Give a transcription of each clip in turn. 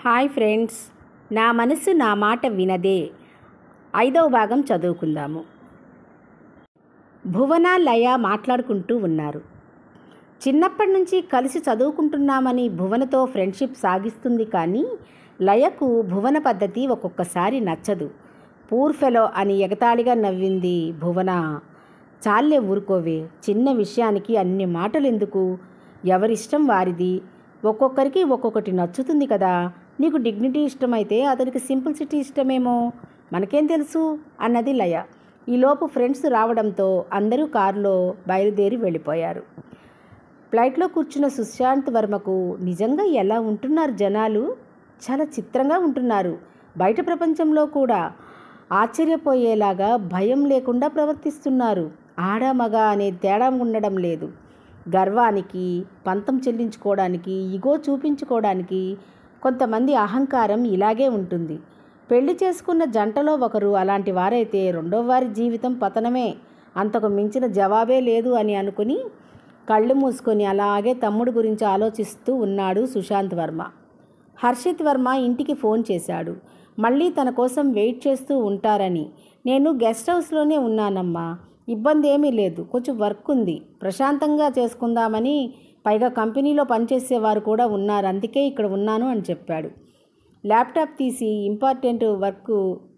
Hi friends, నా మనసు నా మాట వినదే 5వ భాగం చదువుకుందాము. భువన, లయ మాట్లాడుకుంటూ ఉన్నారు. చిన్నప్పటి నుంచి కలిసి చదువుకుంటున్నామని భువనతో ఫ్రెండ్షిప్ సాగిస్తుంది. కానీ లయకు భువన పద్ధతి ఒక్కొక్కసారి నచ్చదు. పూర్ ఫెలో అని ఎగతాళిగా నవ్వింది భువన. చాలే ఊరుకోవే, చిన్న విషయానికి అన్ని మాటలు ఎందుకు? ఎవరిష్టం వారిది. ఒక్కొక్కరికి ఒక్కొక్కటి నచ్చుతుంది కదా. నీకు డిగ్నిటీ ఇష్టమైతే అతనికి సింప్లిసిటీ ఇష్టమేమో, మనకేం తెలుసు అన్నది లయ. ఈలోపు ఫ్రెండ్స్ రావడంతో అందరూ కారులో బయలుదేరి వెళ్ళిపోయారు. ఫ్లైట్లో కూర్చున్న సుశాంత్ వర్మకు నిజంగా ఎలా ఉంటున్నారు జనాలు? చాలా చిత్రంగా ఉంటున్నారు. బయట ప్రపంచంలో కూడా ఆశ్చర్యపోయేలాగా భయం లేకుండా ప్రవర్తిస్తున్నారు. ఆడ మగ అనే తేడా ఉండడం లేదు. గర్వానికి, పంతం చెల్లించుకోవడానికి, ఇగో చూపించుకోవడానికి కొంతమంది అహంకారం ఇలాగే ఉంటుంది. పెళ్లి చేసుకున్న జంటలో ఒకరు అలాంటి వారైతే రెండో వారి జీవితం పతనమే, అంతకు మించిన జవాబే లేదు అని అనుకుని కళ్ళు మూసుకొని అలాగే తమ్ముడు గురించి ఆలోచిస్తూ ఉన్నాడు సుశాంత్ వర్మ. హర్షిత్ వర్మ ఇంటికి ఫోన్ చేశాడు. మళ్ళీ తన కోసం వెయిట్ చేస్తూ ఉంటారని. నేను గెస్ట్ హౌస్లోనే ఉన్నానమ్మా, ఇబ్బంది ఏమీ లేదు, కొంచెం వర్క్ ఉంది, ప్రశాంతంగా చేసుకుందామని, పైగా కంపెనీలో పనిచేసేవారు కూడా ఉన్నారు, అందుకే ఇక్కడ ఉన్నాను అని చెప్పాడు. ల్యాప్టాప్ తీసి ఇంపార్టెంట్ వర్క్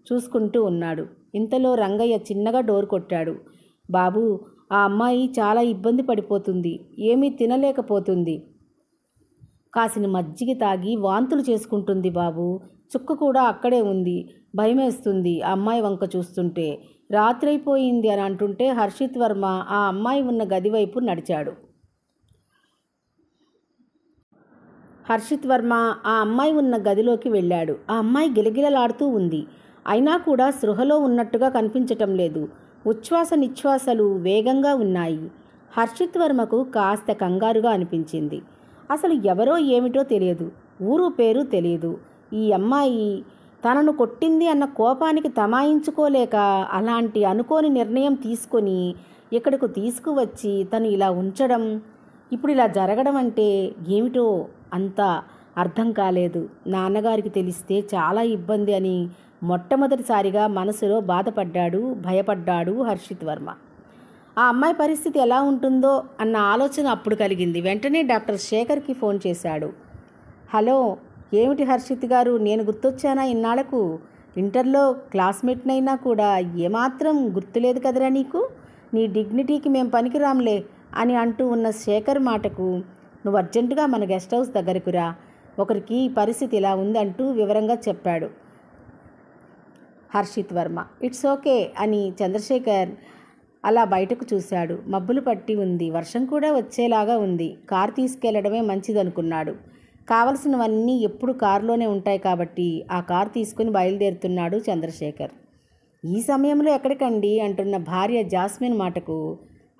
చూసుకుంటూ ఉన్నాడు. ఇంతలో రంగయ్య చిన్నగా డోర్ కొట్టాడు. బాబు, ఆ అమ్మాయి చాలా ఇబ్బంది పడిపోతుంది, ఏమీ తినలేకపోతుంది, కాసిన మజ్జిగ తాగి వాంతులు చేసుకుంటుంది బాబు, చుక్క కూడా అక్కడే ఉంది, భయమేస్తుంది ఆ అమ్మాయి వంక చూస్తుంటే, రాత్రైపోయింది అని అంటుంటే హర్షిత్ వర్మ ఆ అమ్మాయి ఉన్న గది వైపు నడిచాడు. హర్షిత్ వర్మ ఆ అమ్మాయి ఉన్న గదిలోకి వెళ్ళాడు. ఆ అమ్మాయి గిలగిలలాడుతూ ఉంది. అయినా కూడా స్పృహలో ఉన్నట్టుగా కనిపించటం లేదు. ఉచ్ఛ్వాస నిశ్వాసలు వేగంగా ఉన్నాయి. హర్షిత్ వర్మకు కాస్త కంగారుగా అనిపించింది. అసలు ఎవరో ఏమిటో తెలియదు, ఊరు పేరు తెలియదు. ఈ అమ్మాయి తనను కొట్టింది అన్న కోపానికి తమాయించుకోలేక అలాంటి అనుకోని నిర్ణయం తీసుకొని ఇక్కడకు తీసుకువచ్చి తను ఇలా ఉంచడం, ఇప్పుడు ఇలా జరగడం అంటే ఏమిటో అంత అర్థం కాలేదు. నాన్నగారికి తెలిస్తే చాలా ఇబ్బంది అని మొట్టమొదటిసారిగా మనసులో బాధపడ్డాడు, భయపడ్డాడు హర్షిత్ వర్మ. ఆ అమ్మాయి పరిస్థితి ఎలా ఉంటుందో అన్న ఆలోచన అప్పుడు కలిగింది. వెంటనే డాక్టర్ శేఖర్కి ఫోన్ చేశాడు. హలో, ఏమిటి హర్షిత్ గారు, నేను గుర్తొచ్చానా ఇన్నాళ్లకు? ఇంటర్లో క్లాస్మేట్నైనా కూడా ఏమాత్రం గుర్తులేదు కదరా నీకు? నీ డిగ్నిటీకి మేం పనికిరాంలే అని అంటూ ఉన్న శేఖర్ మాటకు, నువ్వు అర్జెంటుగా మన గెస్ట్ హౌస్ దగ్గరకు రా, ఒకరికి పరిస్థితి ఇలా ఉందంటూ వివరంగా చెప్పాడు హర్షిత్ వర్మ. ఇట్స్ ఓకే అని చంద్రశేఖర్ అలా బయటకు చూశాడు. మబ్బులు పట్టి ఉంది, వర్షం కూడా వచ్చేలాగా ఉంది. కారు తీసుకెళ్లడమే మంచిదనుకున్నాడు. కావలసినవన్నీ ఎప్పుడు కారులోనే ఉంటాయి కాబట్టి ఆ కారు తీసుకుని బయలుదేరుతున్నాడు చంద్రశేఖర్. ఈ సమయంలో ఎక్కడికండి అంటున్న భార్య జాస్మిన్ మాటకు,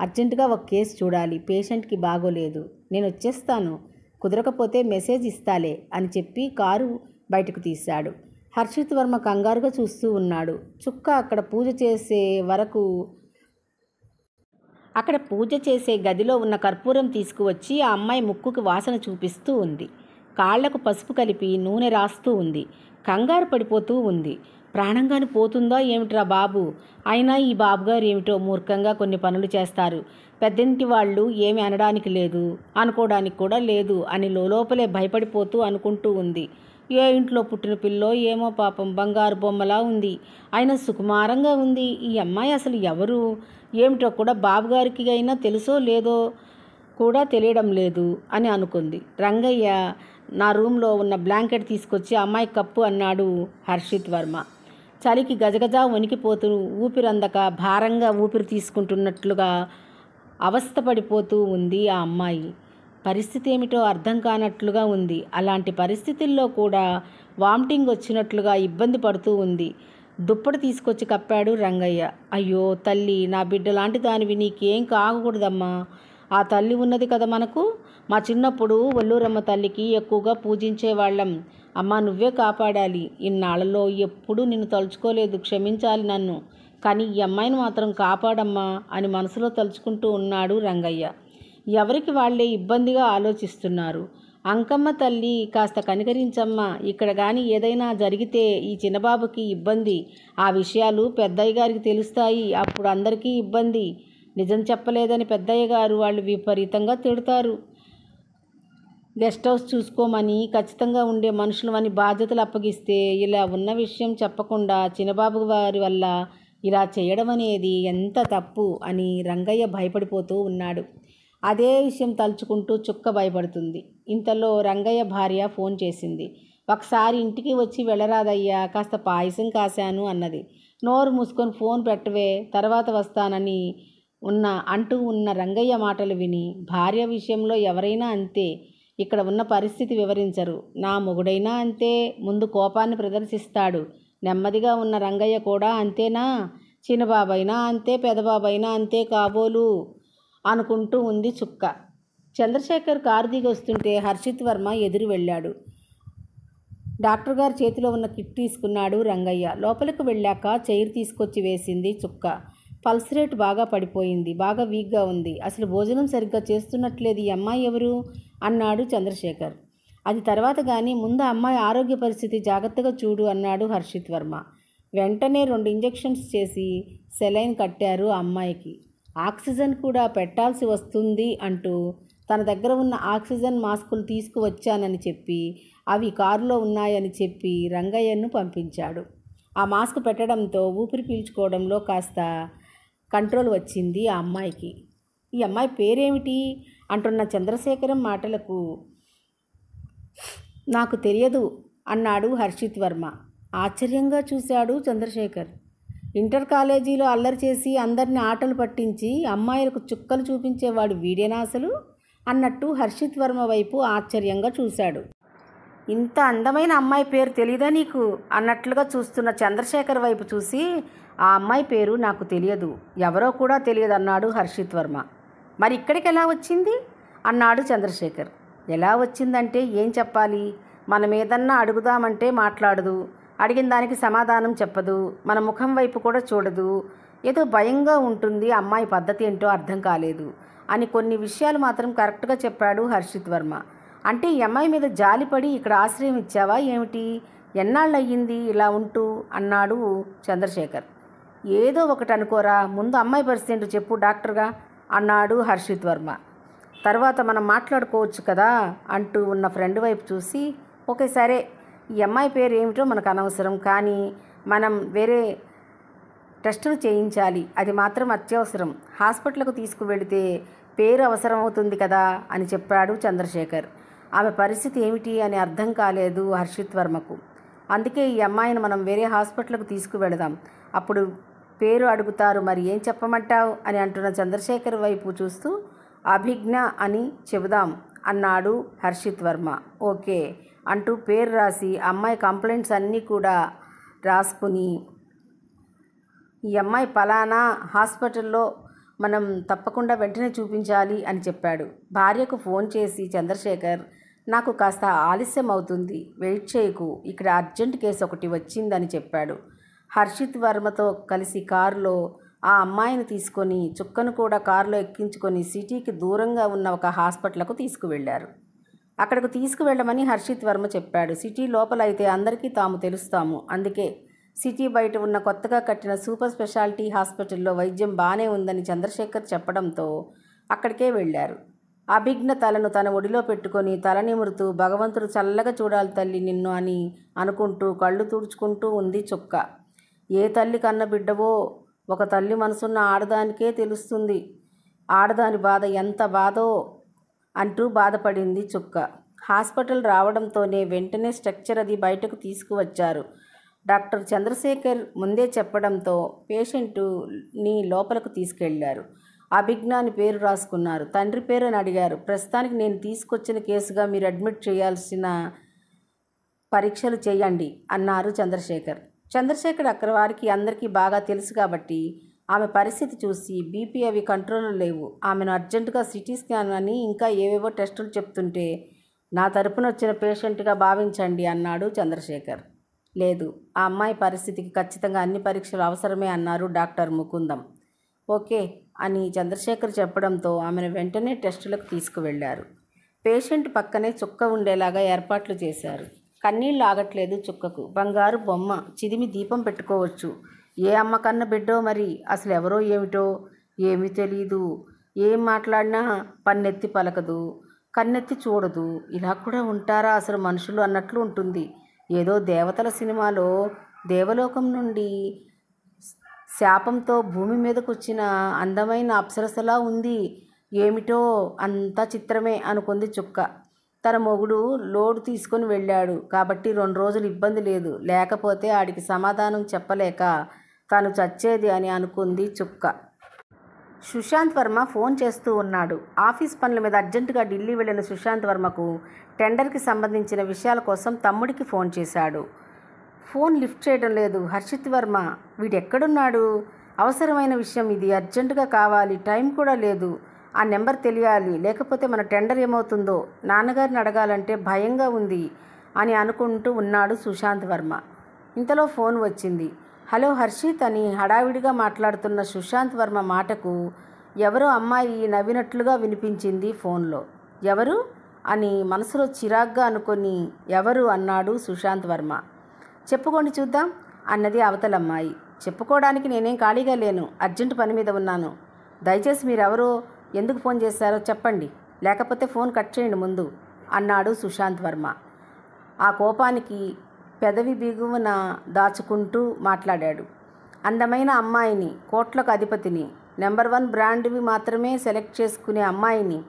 అర్జెంటుగా ఒక కేసు చూడాలి, పేషెంట్కి బాగోలేదు, నేను వచ్చేస్తాను, కుదరకపోతే మెసేజ్ ఇస్తాలే అని చెప్పి కారు బయటకు తీశాడు. హర్షిత్ వర్మ కంగారుగా చూస్తూ ఉన్నాడు. చుక్క అక్కడ పూజ చేసే గదిలో ఉన్న కర్పూరం తీసుకువచ్చి ఆ అమ్మాయి ముక్కుకి వాసన చూపిస్తూ ఉంది. కాళ్లకు పసుపు కలిపి నూనె రాస్తూ ఉంది. కంగారు పడిపోతూ ఉంది. ప్రాణంగాని పోతుందా ఏమిట్రా బాబు? అయినా ఈ బాబుగారు ఏమిటో మూర్ఖంగా కొన్ని పనులు చేస్తారు. పెద్దింటి వాళ్ళు ఏమి అనడానికి లేదు, అనుకోవడానికి కూడా లేదు అని లోపలే భయపడిపోతూ అనుకుంటూ ఉంది. ఏ ఇంట్లో పుట్టిన పిల్లో ఏమో పాపం, బంగారు బొమ్మలా ఉంది, అయినా సుకుమారంగా ఉంది. ఈ అమ్మాయి అసలు ఎవరు ఏమిటో కూడా బాబుగారికి అయినా తెలుసో లేదో కూడా తెలియడం లేదు అని అనుకుంది. రంగయ్య నా రూమ్లో ఉన్న బ్లాంకెట్ తీసుకొచ్చి అమ్మాయి కప్పు అన్నాడు హర్షిత్ వర్మ. చలికి గజగజ వణికిపోతూ, ఊపిరందక భారంగా ఊపిరి తీసుకుంటున్నట్లుగా అవస్థపడిపోతూ ఉంది ఆ అమ్మాయి. పరిస్థితి ఏమిటో అర్థం కానట్లుగా ఉంది. అలాంటి పరిస్థితుల్లో కూడా వామిటింగ్ వచ్చినట్లుగా ఇబ్బంది పడుతూ ఉంది. దుప్పటి తీసుకొచ్చి కప్పాడు రంగయ్య. అయ్యో తల్లి, నా బిడ్డ లాంటి దానివి, నీకేం కాకూడదమ్మా, ఆ తల్లి ఉన్నది కదా మనకు. మా చిన్నప్పుడు వల్లూరమ్మ తల్లికి ఎక్కువగా పూజించేవాళ్ళం. అమ్మా, నువ్వే కాపాడాలి. ఇన్నాళ్లలో ఎప్పుడూ నిన్ను తలుచుకోలేదు, క్షమించాలి నన్ను, కానీ ఈ అమ్మాయిని మాత్రం కాపాడమ్మా అని మనసులో తలుచుకుంటూ ఉన్నాడు రంగయ్య. ఎవరికి వాళ్లే ఇబ్బందిగా ఆలోచిస్తున్నారు. అంకమ్మ తల్లి కాస్త కనికరించమ్మ, ఇక్కడ కానీ ఏదైనా జరిగితే ఈ చిన్నబాబుకి ఇబ్బంది. ఆ విషయాలు పెద్దయ్య గారికి తెలుస్తాయి, అప్పుడు అందరికీ ఇబ్బంది. నిజం చెప్పలేదని పెద్దయ్య గారు వాళ్ళు విపరీతంగా తిడతారు. గెస్ట్ హౌస్ చూసుకోమని, ఖచ్చితంగా ఉండే మనుషులమని బాధ్యతలు అప్పగిస్తే ఇలా ఉన్న విషయం చెప్పకుండా చిన్నబాబు వారి వల్ల ఇలా చేయడం అనేది ఎంత తప్పు అని రంగయ్య భయపడిపోతూ ఉన్నాడు. అదే విషయం తలుచుకుంటూ చుక్క భయపడుతుంది. ఇంతలో రంగయ్య భార్య ఫోన్ చేసింది. ఒకసారి ఇంటికి వచ్చి వెళ్ళరాదయ్యా, కాస్త పాయసం కాశాను అన్నది. నోరు మూసుకొని ఫోన్ పెట్టవే, తర్వాత వస్తానని అంటూ ఉన్న రంగయ్య మాటలు విని, భార్య విషయంలో ఎవరైనా అంతే, ఇక్కడ ఉన్న పరిస్థితి వివరించరు. నా మొగుడైనా అంతే, ముందు కోపాన్ని ప్రదర్శిస్తాడు. నెమ్మదిగా ఉన్న రంగయ్య కూడా అంతేనా? చిన్నబాబైనా అంతే, పెదబాబైనా అంతే కాబోలు అనుకుంటూ ఉంది చుక్క. చంద్రశేఖర్ కారు దిగి వస్తుంటే హర్షిత్ వర్మ ఎదురు వెళ్ళాడు. డాక్టర్ గారి చేతిలో ఉన్న కిట్ తీసుకున్నాడు రంగయ్య. లోపలికి వెళ్ళాక చైర్ తీసుకొచ్చి వేసింది చుక్క. పల్స్ రేట్ బాగా పడిపోయింది, బాగా వీక్గా ఉంది. అసలు భోజనం సరిగ్గా చేస్తున్నట్లేదు. ఈ అమ్మాయి ఎవరు అన్నాడు చంద్రశేఖర్. అది తర్వాత కానీ ముందు అమ్మాయి ఆరోగ్య పరిస్థితి జాగ్రత్తగా చూడు అన్నాడు హర్షిత్ వర్మ. వెంటనే 2 ఇంజెక్షన్స్ చేసి సెలైన్ కట్టారు అమ్మాయికి. ఆక్సిజన్ కూడా పెట్టాల్సి వస్తుంది అంటూ తన దగ్గర ఉన్న ఆక్సిజన్ మాస్కులు తీసుకువచ్చానని చెప్పి, అవి కారులో ఉన్నాయని చెప్పి రంగయ్యను పంపించాడు. ఆ మాస్క్ పెట్టడంతో ఊపిరి పీల్చుకోవడంలో కాస్త కంట్రోల్ వచ్చింది ఆ అమ్మాయికి. ఈ అమ్మాయి పేరేమిటి అంటున్న చంద్రశేఖరం మాటలకు నాకు తెలియదు అన్నాడు హర్షిత్ వర్మ. ఆశ్చర్యంగా చూశాడు చంద్రశేఖర్. ఇంటర్ కాలేజీలో అల్లరి చేసి అందరిని ఆటలు పట్టించి అమ్మాయిలకు చుక్కలు చూపించేవాడు వీడేనా అసలు అన్నట్టు హర్షిత్ వర్మ వైపు ఆశ్చర్యంగా చూశాడు. ఇంత అందమైన అమ్మాయి పేరు తెలీదా నీకు అన్నట్లుగా చూస్తున్న చంద్రశేఖర్ వైపు చూసి, ఆ అమ్మాయి పేరు నాకు తెలియదు, ఎవరో కూడా తెలియదు అన్నాడు హర్షిత్ వర్మ. మరి ఇక్కడికి ఎలా వచ్చింది అన్నాడు చంద్రశేఖర్. ఎలా వచ్చిందంటే ఏం చెప్పాలి? మనం ఏదన్నా అడుగుదామంటే మాట్లాడదు, అడిగిన దానికి సమాధానం చెప్పదు, మన ముఖం వైపు కూడా చూడదు, ఏదో భయంగా ఉంటుంది. అమ్మాయి పద్ధతి ఏంటో అర్థం కాలేదు అని కొన్ని విషయాలు మాత్రం కరెక్ట్గా చెప్పాడు హర్షిత్ వర్మ. అంటే ఈ అమ్మాయి మీద జాలిపడి ఇక్కడ ఆశ్రయం ఇచ్చావా ఏమిటి? ఎన్నాళ్ళు అయ్యింది ఇలా ఉంటూ అన్నాడు చంద్రశేఖర్. ఏదో ఒకటి అనుకోరా, ముందు అమ్మాయి పరిస్థితి ఏంటో చెప్పు డాక్టర్గా అన్నాడు హర్షిత్ వర్మ. తర్వాత మనం మాట్లాడుకోవచ్చు కదా అంటూ ఉన్న ఫ్రెండ్ వైపు చూసి, ఓకే సరే, ఈ అమ్మాయి పేరు ఏమిటో మనకు అనవసరం, కానీ మనం వేరే టెస్టులు చేయించాలి, అది మాత్రం అత్యవసరం. హాస్పిటల్కు తీసుకువెళితే పేరు అవసరం అవుతుంది కదా అని చెప్పాడు చంద్రశేఖర్. ఆమె పరిస్థితి ఏమిటి అని అర్థం కాలేదు హర్షిత్ వర్మకు. అందుకే ఈ అమ్మాయిని మనం వేరే హాస్పిటల్కు తీసుకువెళదాం, అప్పుడు పేరు అడుగుతారు, మరి ఏం చెప్పమంటావు అని అంటున్న చంద్రశేఖర్ వైపు చూస్తూ, అభిజ్ఞ అని చెబుదాం అన్నాడు హర్షిత్ వర్మ. ఓకే అంటూ పేరు రాసి అమ్మాయి కంప్లైంట్స్ అన్నీ కూడా రాసుకుని, ఈ అమ్మాయి పలానా హాస్పిటల్లో మనం తప్పకుండా వెంటనే చూపించాలి అని చెప్పాడు. భార్యకు ఫోన్ చేసి చంద్రశేఖర్, నాకు కాస్త ఆలస్యం అవుతుంది, వెయిట్ చేయకు, ఇక్కడ అర్జెంట్ కేసు ఒకటి వచ్చిందని చెప్పాడు. హర్షిత్ వర్మతో కలిసి కారులో ఆ అమ్మాయిని తీసుకొని చుక్కను కూడా కారులో ఎక్కించుకొని సిటీకి దూరంగా ఉన్న ఒక హాస్పిటల్కు తీసుకువెళ్లారు. అక్కడకు తీసుకువెళ్ళమని హర్షిత్ వర్మ చెప్పాడు. సిటీ లోపల అయితే అందరికీ తాము తెలుస్తాము, అందుకే సిటీ బయట ఉన్న కొత్తగా కట్టిన సూపర్ స్పెషాలిటీ హాస్పిటల్లో వైద్యం బాగానే ఉందని చంద్రశేఖర్ చెప్పడంతో అక్కడికే వెళ్ళారు. అభిజ్ఞ తలను తన ఒడిలో పెట్టుకొని తల నిమురుతూ, భగవంతుడు చల్లగా చూడాలి తల్లి నిన్ను అని అనుకుంటూ కళ్ళు తుడుచుకుంటూ ఉంది చుక్క. ఏ తల్లి కన్న బిడ్డవో ఒక తల్లి మనసున్న ఆడదానికే తెలుస్తుంది, ఆడదాని బాధ ఎంత బాధో అంటూ బాధపడింది చుక్క. హాస్పిటల్ రావడంతోనే వెంటనే స్ట్రక్చర్ అది బయటకు తీసుకువచ్చారు. డాక్టర్ చంద్రశేఖర్ ముందే చెప్పడంతో పేషెంటుని లోపలకు తీసుకెళ్లారు. అభిజ్ఞాని పేరు రాసుకున్నారు. తండ్రి పేరు అని అడిగారు. ప్రస్తుతానికి నేను తీసుకొచ్చిన కేసుగా మీరు అడ్మిట్ చేయాల్సిన పరీక్షలు చేయండి అన్నారు చంద్రశేఖర్. చంద్రశేఖర్ అక్కడ వారికి అందరికీ బాగా తెలుసు కాబట్టి ఆమె పరిస్థితి చూసి బీపీ అవి కంట్రోల్లో లేవు, ఆమెను అర్జెంటుగా సిటీ స్కాన్ అని ఇంకా ఏవేవో టెస్టులు చెప్తుంటే నా తరపున వచ్చిన పేషెంట్గా భావించండి అన్నాడు చంద్రశేఖర్. లేదు, ఆ అమ్మాయి పరిస్థితికి ఖచ్చితంగా అన్ని పరీక్షలు అవసరమే అన్నారు డాక్టర్ ముకుందం. ఓకే అని చంద్రశేఖర్ చెప్పడంతో ఆమెను వెంటనే టెస్టులకు తీసుకువెళ్లారు. పేషెంట్ పక్కనే చుక్క ఉండేలాగా ఏర్పాట్లు చేశారు. కన్నీళ్ళు ఆగట్లేదు చుక్కకు. బంగారు బొమ్మ, చిదిమి దీపం పెట్టుకోవచ్చు. ఏ అమ్మ కన్న బిడ్డో మరి, అసలు ఎవరో ఏమిటో ఏమీ తెలీదు. ఏం మాట్లాడినా పన్నెత్తి పలకదు, కన్నెత్తి చూడదు. ఇలా కూడా ఉంటారా అసలు మనుషులు అన్నట్లు ఉంటుంది. ఏదో దేవతల సినిమాలో దేవలోకం నుండి శాపంతో భూమి మీదకు వచ్చిన అందమైన అప్సరసలా ఉంది. ఏమిటో అంతా చిత్రమే అనుకుంది చుక్క. తన మొగుడు లోడు తీసుకొని వెళ్ళాడు కాబట్టి 2 రోజులు ఇబ్బంది లేదు. లేకపోతే ఆడికి సమాధానం చెప్పలేక తను చచ్చేది అని అనుకుంది చుక్క. సుశాంత్ వర్మ ఫోన్ చేస్తూ ఉన్నాడు. ఆఫీస్ పనుల మీద అర్జెంటుగా ఢిల్లీ వెళ్ళిన సుశాంత్ వర్మకు టెండర్కి సంబంధించిన విషయాల కోసం తమ్ముడికి ఫోన్ చేశాడు. ఫోన్ లిఫ్ట్ చేయడం లేదు. హర్షిత్ వర్మ వీడెక్కడున్నాడు? అవసరమైన విషయం ఇది, అర్జెంటుగా కావాలి, టైం కూడా లేదు. ఆ నెంబర్ తెలియాలి, లేకపోతే మన టెండర్ ఏమవుతుందో. నాన్నగారిని అడగాలంటే భయంగా ఉంది అని అనుకుంటూ ఉన్నాడు సుశాంత్ వర్మ. ఇంతలో ఫోన్ వచ్చింది. హలో హర్షిత్ అని హడావిడిగా మాట్లాడుతున్న సుశాంత్ వర్మ మాటకు ఎవరో అమ్మాయి నవ్వినట్లుగా వినిపించింది ఫోన్లో. ఎవరు అని మనసులో చిరాగ్గా అనుకొని ఎవరు అన్నాడు సుశాంత్ వర్మ. చెప్పుకోండి చూద్దాం అన్నది అవతలమ్మాయి. చెప్పుకోవడానికి నేనేం ఖాళీగా లేను, అర్జెంటు పని మీద ఉన్నాను. దయచేసి మీరెవరో, ఎందుకు ఫోన్ చేశారో చెప్పండి, లేకపోతే ఫోన్ కట్ చేయండి ముందు అన్నాడు సుశాంత్ వర్మ. ఆ కోపానికి పెదవి బిగువున దాచుకుంటూ మాట్లాడాడు. అందమైన అమ్మాయిని, కోట్లకు అధిపతిని, నెంబర్ 1 బ్రాండ్వి మాత్రమే సెలెక్ట్ చేసుకునే అమ్మాయిని,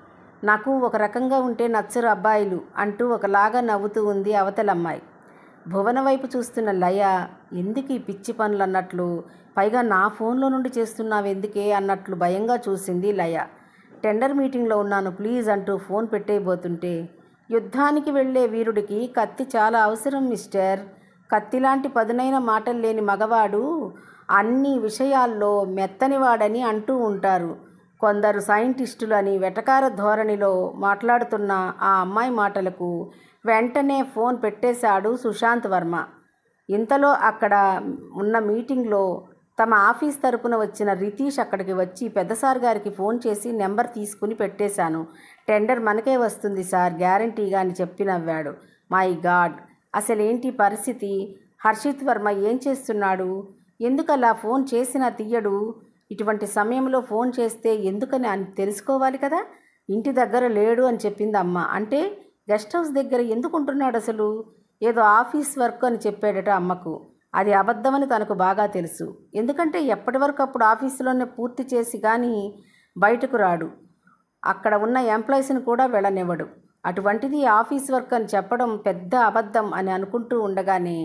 నాకు ఒక రకంగా ఉంటే నచ్చరు అబ్బాయిలు అంటూ ఒకలాగా నవ్వుతూ ఉంది అవతలమ్మాయి. భువన వైపు చూస్తున్న లయ ఎందుకు ఈ పిచ్చి పనులు అన్నట్లు, పైగా నా ఫోన్లో నుండి చేస్తున్నావెందుకే అన్నట్లు భయంగా చూసింది లయ. టెండర్ మీటింగ్లో ఉన్నాను ప్లీజ్ అంటూ ఫోన్ పెట్టేయబోతుంటే, యుద్ధానికి వెళ్ళే వీరుడికి కత్తి చాలా అవసరం మిస్టర్. కత్తిలాంటి పదునైన మాటలు లేని మగవాడు అన్ని విషయాల్లో మెత్తనివాడని అంటూ ఉంటారు కొందరు సైంటిస్టులు అని వెటకార ధోరణిలో మాట్లాడుతున్న ఆ అమ్మాయి మాటలకు వెంటనే ఫోన్ పెట్టేశాడు సుశాంత్ వర్మ. ఇంతలో అక్కడ ఉన్న మీటింగ్లో తమ ఆఫీస్ తరపున వచ్చిన రితీష్ అక్కడికి వచ్చి పెద్దసార్ గారికి ఫోన్ చేసి నెంబర్ తీసుకుని పెట్టేశాను, టెండర్ మనకే వస్తుంది సార్ గ్యారంటీగా అని చెప్పి నవ్వాడు. మై గాడ్, అసలేంటి పరిస్థితి? హర్షిత్ వర్మ ఏం చేస్తున్నాడు? ఎందుకలా ఫోన్ చేసినా తీయడు? ఇటువంటి సమయంలో ఫోన్ చేస్తే ఎందుకని అని తెలుసుకోవాలి కదా. ఇంటి దగ్గర లేడు అని చెప్పింది అమ్మ. అంటే గెస్ట్ హౌస్ దగ్గర ఎందుకు ఉంటున్నాడు అసలు? ఏదో ఆఫీస్ వర్క్ అని చెప్పాడట అమ్మకు. అది అబద్ధమని తనకు బాగా తెలుసు. ఎందుకంటే ఎప్పటి వరకు అప్పుడు ఆఫీసులోనే పూర్తి చేసి కానీ బయటకు రాడు. అక్కడ ఉన్న ఎంప్లాయీస్ని కూడా వెళ్ళనివ్వడు. అటువంటిది ఆఫీస్ వర్క్ అని చెప్పడం పెద్ద అబద్ధం అని అనుకుంటూ ఉండగానే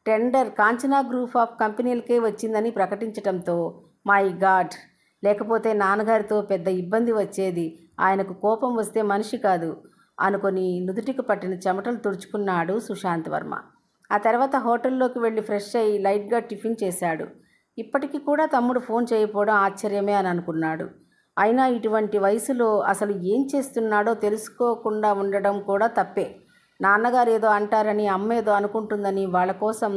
టెండర్ కాంచనా గ్రూప్ ఆఫ్ కంపెనీలకే వచ్చిందని ప్రకటించడంతో మై గాడ్, లేకపోతే నాన్నగారితో పెద్ద ఇబ్బంది వచ్చేది. ఆయనకు కోపం వస్తే మనిషి కాదు అనుకొని నుదుటికి పట్టిన చెమటలు తుడుచుకున్నాడు సుశాంత్ వర్మ. ఆ తర్వాత హోటల్లోకి వెళ్ళి ఫ్రెష్ అయ్యి లైట్గా టిఫిన్ చేశాడు. ఇప్పటికీ కూడా తమ్ముడు ఫోన్ చేయకపోవడం ఆశ్చర్యమే అని అనుకున్నాడు. అయినా ఇటువంటి వయసులో అసలు ఏం చేస్తున్నాడో తెలుసుకోకుండా ఉండడం కూడా తప్పే. నాన్నగారు ఏదో అంటారని, అమ్మ ఏదో అనుకుంటుందని వాళ్ళ కోసం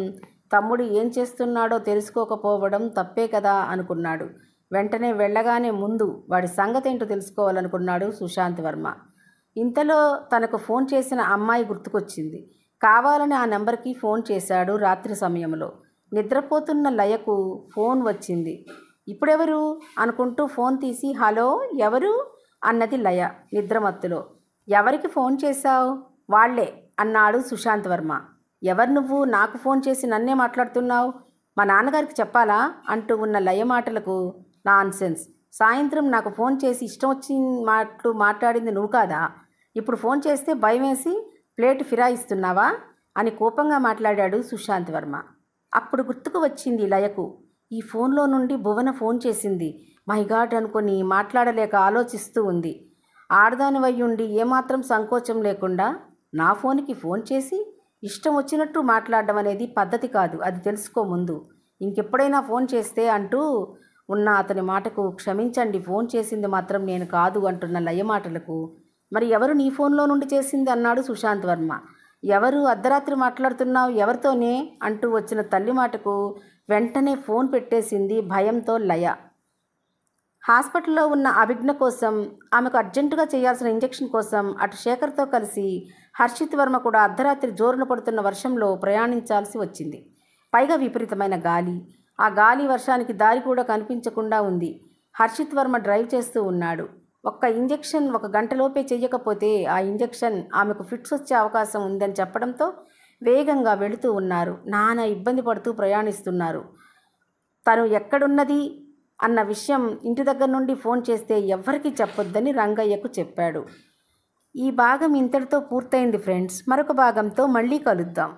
తమ్ముడు ఏం చేస్తున్నాడో తెలుసుకోకపోవడం తప్పే కదా అనుకున్నాడు. వెంటనే వెళ్ళగానే ముందు వాడి సంగతి ఏంటో తెలుసుకోవాలనుకున్నాడు సుశాంత్ వర్మ. ఇంతలో తనకు ఫోన్ చేసిన అమ్మాయి గుర్తుకొచ్చింది. కావాలని ఆ నెంబర్కి ఫోన్ చేశాడు రాత్రి సమయంలో. నిద్రపోతున్న లయకు ఫోన్ వచ్చింది. ఇప్పుడెవరు అనుకుంటూ ఫోన్ తీసి హలో ఎవరు అన్నది లయ నిద్రమత్తులో. ఎవరికి ఫోన్ చేశావు? వాళ్లే అన్నాడు సుశాంత్ వర్మ. ఎవరు నువ్వు? నాకు ఫోన్ చేసి నన్నే మాట్లాడుతున్నావు? మా నాన్నగారికి చెప్పాలా అంటూ ఉన్న లయ మాటలకు నాన్సెన్స్. సాయంత్రం నాకు ఫోన్ చేసి ఇష్టం వచ్చిన మాట్లాడింది నువ్వు కాదా? ఇప్పుడు ఫోన్ చేస్తే భయం వేసి ప్లేట్ ఫిరాయిస్తున్నావా అని కోపంగా మాట్లాడాడు సుశాంత్ వర్మ. అప్పుడు గుర్తుకు వచ్చింది లయకు, ఈ ఫోన్లో నుండి భువన ఫోన్ చేసింది. మై గాడ్ అనుకొని మాట్లాడలేక ఆలోచిస్తూ ఉంది. ఆడదానివయ్యుండి ఏమాత్రం సంకోచం లేకుండా నా ఫోన్కి ఫోన్ చేసి ఇష్టం వచ్చినట్టు మాట్లాడడం అనేది పద్ధతి కాదు, అది తెలుసుకో ముందు. ఇంకెప్పుడైనా ఫోన్ చేస్తే అంటూ ఉన్న అతని మాటకు క్షమించండి, ఫోన్ చేసింది మాత్రం నేను కాదు అంటున్న లయ మాటలకు మరి ఎవరు నీ ఫోన్లో నుండి చేసింది అన్నాడు సుశాంత్ వర్మ. ఎవరు? అర్ధరాత్రి మాట్లాడుతున్నావు ఎవరితోనే అంటూ వచ్చిన తల్లి మాటకు వెంటనే ఫోన్ పెట్టేసింది భయంతో లయ. హాస్పిటల్లో ఉన్న అభిజ్ఞ కోసం, ఆమెకు అర్జెంటుగా చేయాల్సిన ఇంజెక్షన్ కోసం అటు శేఖర్తో కలిసి హర్షిత్ వర్మ కూడా అర్ధరాత్రి జోరున పడుతున్న వర్షంలో ప్రయాణించాల్సి వచ్చింది. పైగా విపరీతమైన గాలి. ఆ గాలి వర్షానికి దారి కూడా కనిపించకుండా ఉంది. హర్షిత్ వర్మ డ్రైవ్ చేస్తూ ఉన్నాడు. ఒక్క ఇంజెక్షన్ 1 గంటలోపే చెయ్యకపోతే ఆ ఇంజెక్షన్ ఆమెకు ఫిట్స్ వచ్చే అవకాశం ఉందని చెప్పడంతో వేగంగా వెళుతూ ఉన్నారు. నానా ఇబ్బంది పడుతూ ప్రయాణిస్తున్నారు. తను ఎక్కడున్నది అన్న విషయం ఇంటి దగ్గర నుండి ఫోన్ చేస్తే ఎవ్వరికీ చెప్పొద్దని రంగయ్యకు చెప్పాడు. ఈ భాగం ఇంతటితో పూర్తయింది ఫ్రెండ్స్. మరొక భాగంతో మళ్ళీ కలుద్దాం.